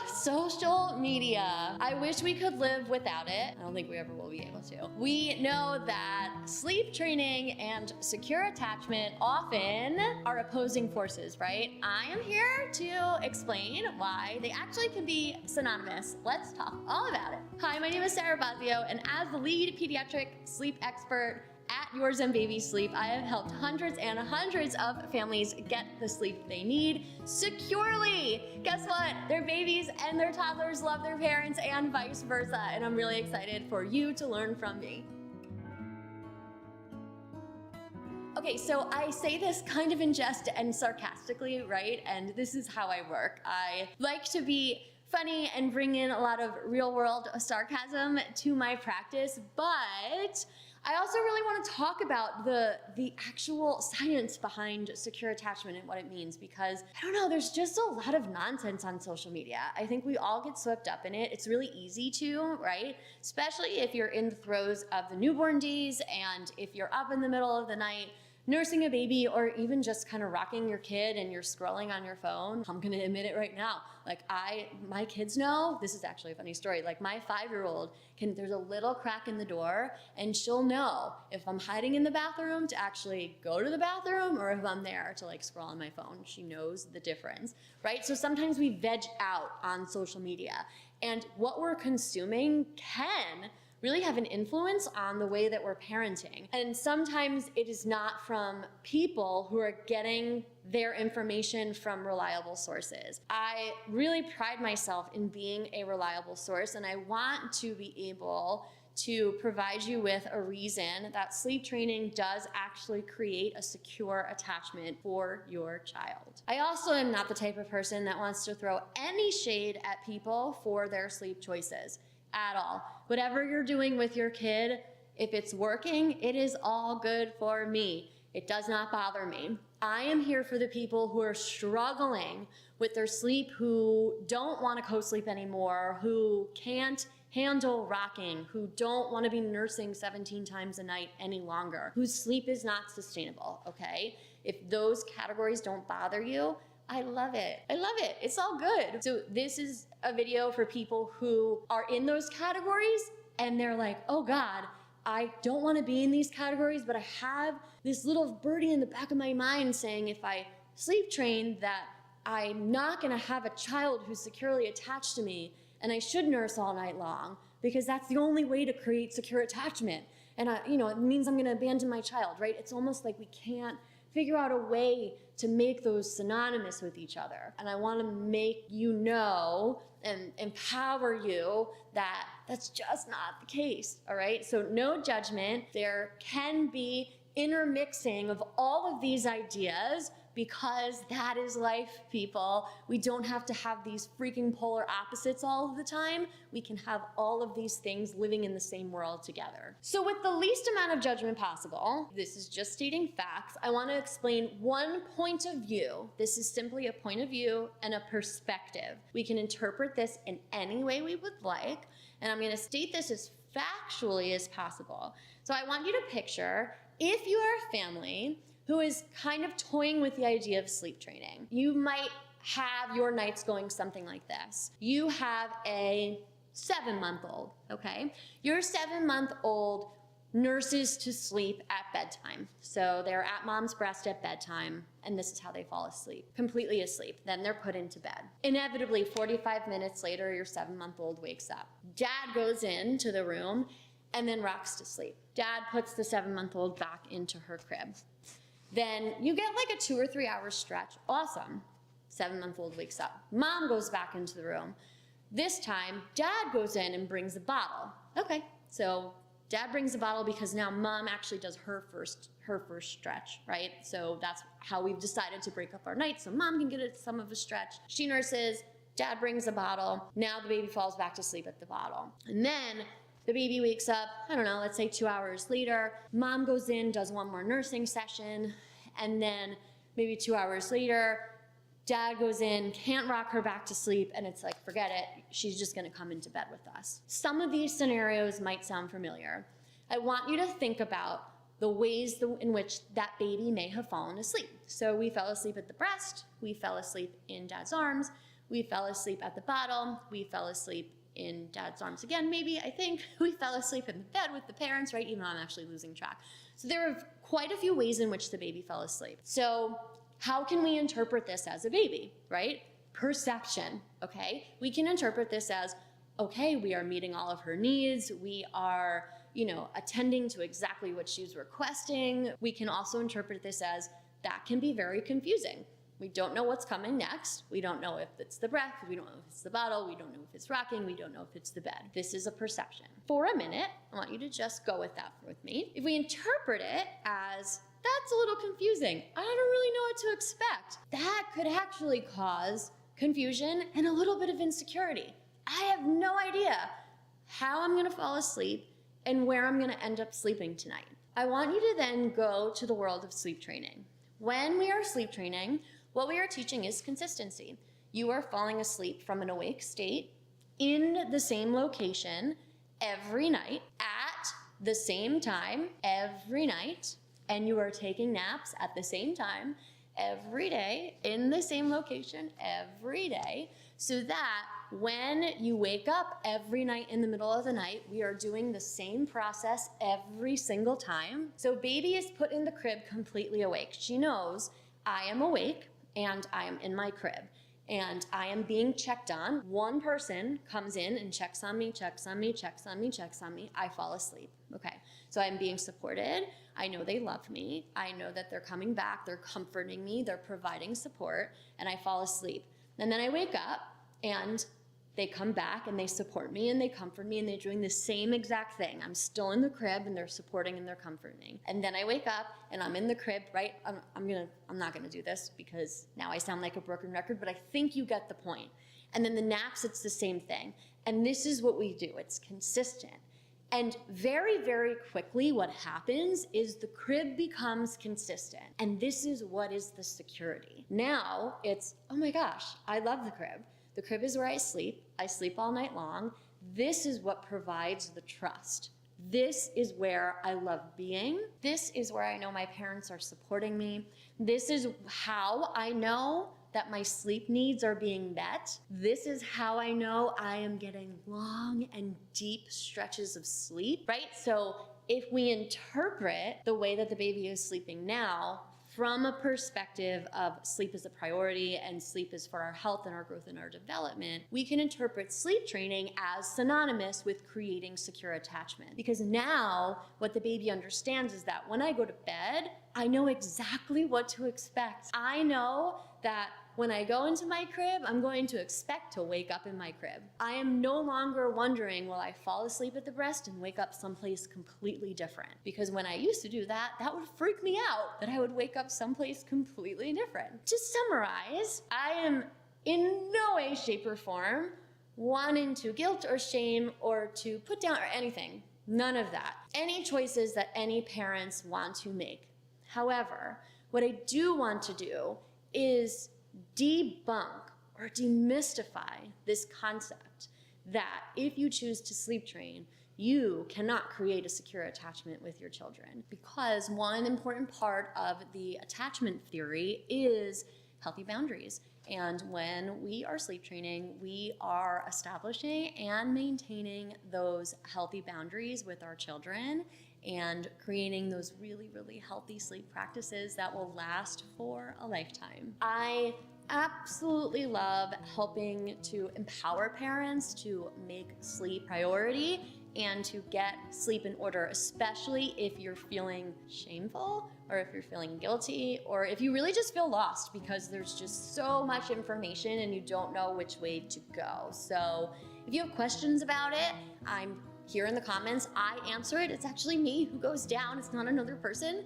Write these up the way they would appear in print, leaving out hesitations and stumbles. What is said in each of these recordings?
Social media. I wish we could live without it. I don't think we ever will be able to. We know that sleep training and secure attachment often are opposing forces, right? I am here to explain why they actually can be synonymous. Let's talk all about it. Hi, my name is Sarah Bossio, and as the lead pediatric sleep expert at Your Zen Baby Sleep, I have helped hundreds and hundreds of families get the sleep they need securely. Guess what? Their babies and their toddlers love their parents and vice versa, and I'm really excited for you to learn from me. Okay, so I say this kind of in jest and sarcastically, right? And this is how I work. I like to be funny and bring in a lot of real-world sarcasm to my practice, but I also really want to talk about the actual science behind secure attachment and what it means, because I don't know, there's just a lot of nonsense on social media. I think we all get swept up in it. It's really easy to, right? Especially if you're in the throes of the newborn days and if you're up in the middle of the night nursing a baby, or even just kind of rocking your kid and you're scrolling on your phone. I'm gonna admit it right now. Like my kids know, this is actually a funny story, like my 5-year-old there's a little crack in the door and she'll know if I'm hiding in the bathroom to actually go to the bathroom or if I'm there to like scroll on my phone. She knows the difference, right? So sometimes we veg out on social media, and what we're consuming can really have an influence on the way that we're parenting. And sometimes it is not from people who are getting their information from reliable sources. I really pride myself in being a reliable source, and I want to be able to provide you with a reason that sleep training does actually create a secure attachment for your child. I also am not the type of person that wants to throw any shade at people for their sleep choices at all. Whatever you're doing with your kid, if it's working, it is all good for me. It does not bother me. I am here for the people who are struggling with their sleep, who don't want to co-sleep anymore, who can't handle rocking, who don't want to be nursing 17 times a night any longer, whose sleep is not sustainable, okay? If those categories don't bother you, I love it. I love it. It's all good. So this is a video for people who are in those categories and they're like, oh God, I don't want to be in these categories, but I have this little birdie in the back of my mind saying if I sleep train that I'm not going to have a child who's securely attached to me, and I should nurse all night long because that's the only way to create secure attachment. And it means I'm going to abandon my child, right? It's almost like we can't figure out a way to make those synonymous with each other. And I want to make you know and empower you that that's just not the case, all right? So no judgment. There can be intermixing of all of these ideas because that is life, people. We don't have to have these freaking polar opposites all of the time. We can have all of these things living in the same world together. So with the least amount of judgment possible, this is just stating facts, I want to explain one point of view. This is simply a point of view and a perspective. We can interpret this in any way we would like, and I'm going to state this as factually as possible. So I want you to picture if you are a family who is kind of toying with the idea of sleep training. You might have your nights going something like this. You have a 7-month-old, okay? Your 7-month-old nurses to sleep at bedtime. So they're at mom's breast at bedtime, and this is how they fall asleep, completely asleep. Then they're put into bed. Inevitably, 45 minutes later, your 7-month-old wakes up. Dad goes into the room and then rocks to sleep. Dad puts the 7-month-old back into her crib. Then you get like a 2 or 3 hour stretch. Awesome. 7-month-old wakes up. Mom goes back into the room. This time, Dad goes in and brings a bottle. Okay, so Dad brings a bottle because now Mom actually does her first stretch, right? So that's how we've decided to break up our night, so Mom can get some of a stretch. She nurses, Dad brings a bottle. Now the baby falls back to sleep at the bottle. And then the baby wakes up, I don't know, let's say 2 hours later. Mom goes in, does one more nursing session, and then maybe 2 hours later, Dad goes in, can't rock her back to sleep, and it's like, forget it, she's just gonna come into bed with us. Some of these scenarios might sound familiar. I want you to think about the ways in which that baby may have fallen asleep. So we fell asleep at the breast, we fell asleep in Dad's arms, We fell asleep at the bottle. We fell asleep in dad's arms again, maybe, I think. We fell asleep in the bed with the parents, right? Even though I'm actually losing track. So there are quite a few ways in which the baby fell asleep. So how can we interpret this as a baby, right? Perception, okay? We can interpret this as, okay, we are meeting all of her needs. We are, attending to exactly what she's requesting. We can also interpret this as, that can be very confusing. We don't know what's coming next. We don't know if it's the breath. We don't know if it's the bottle. We don't know if it's rocking. We don't know if it's the bed. This is a perception. For a minute, I want you to just go with that with me. If we interpret it as, that's a little confusing, I don't really know what to expect, that could actually cause confusion and a little bit of insecurity. I have no idea how I'm gonna fall asleep and where I'm gonna end up sleeping tonight. I want you to then go to the world of sleep training. When we are sleep training, what we are teaching is consistency. You are falling asleep from an awake state in the same location every night at the same time every night, and you are taking naps at the same time every day in the same location every day, so that when you wake up every night in the middle of the night, we are doing the same process every single time. So baby is put in the crib completely awake. She knows I am awake and I am in my crib and I am being checked on. One person comes in and checks on me, checks on me, checks on me, checks on me. I fall asleep. Okay, so I'm being supported. I know they love me. I know that they're coming back. They're comforting me. They're providing support, and I fall asleep. And then I wake up and they come back and they support me and they comfort me and they're doing the same exact thing. I'm still in the crib and they're supporting and they're comforting. And then I wake up and I'm in the crib, right? I'm not gonna do this because now I sound like a broken record, but I think you get the point. And then the naps, it's the same thing. And this is what we do, it's consistent. And very, very quickly what happens is the crib becomes consistent. And this is what is the security. Now it's, oh my gosh, I love the crib. The crib is where I sleep all night long. This is what provides the trust. This is where I love being. This is where I know my parents are supporting me. This is how I know that my sleep needs are being met. This is how I know I am getting long and deep stretches of sleep, right? So if we interpret the way that the baby is sleeping now from a perspective of sleep is a priority and sleep is for our health and our growth and our development, we can interpret sleep training as synonymous with creating secure attachment. Because now what the baby understands is that when I go to bed, I know exactly what to expect. I know that when I go into my crib, I'm going to expect to wake up in my crib. I am no longer wondering, will I fall asleep at the breast and wake up someplace completely different? Because when I used to do that, that would freak me out, that I would wake up someplace completely different. To summarize, I am in no way, shape, or form wanting to guilt or shame or to put down or anything. None of that. Any choices that any parents want to make. However, what I do want to do is debunk or demystify this concept that if you choose to sleep train, you cannot create a secure attachment with your children. Because one important part of the attachment theory is healthy boundaries. And when we are sleep training, we are establishing and maintaining those healthy boundaries with our children and creating those really, really healthy sleep practices that will last for a lifetime. I absolutely love helping to empower parents to make sleep priority and to get sleep in order, especially if you're feeling shameful or if you're feeling guilty or if you really just feel lost because there's just so much information and you don't know which way to go. So if you have questions about it, I'm here in the comments. I answer it. It's actually me who goes down. It's not another person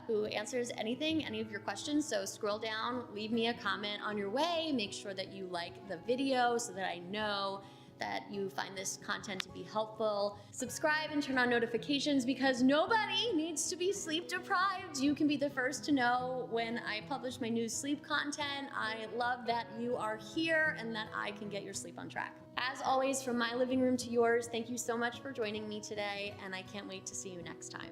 who answers anything, any of your questions. So scroll down, leave me a comment on your way. Make sure that you like the video so that I know that you find this content to be helpful. Subscribe and turn on notifications because nobody needs to be sleep deprived. You can be the first to know when I publish my new sleep content. I love that you are here and that I can get your sleep on track. As always, from my living room to yours, thank you so much for joining me today, and I can't wait to see you next time.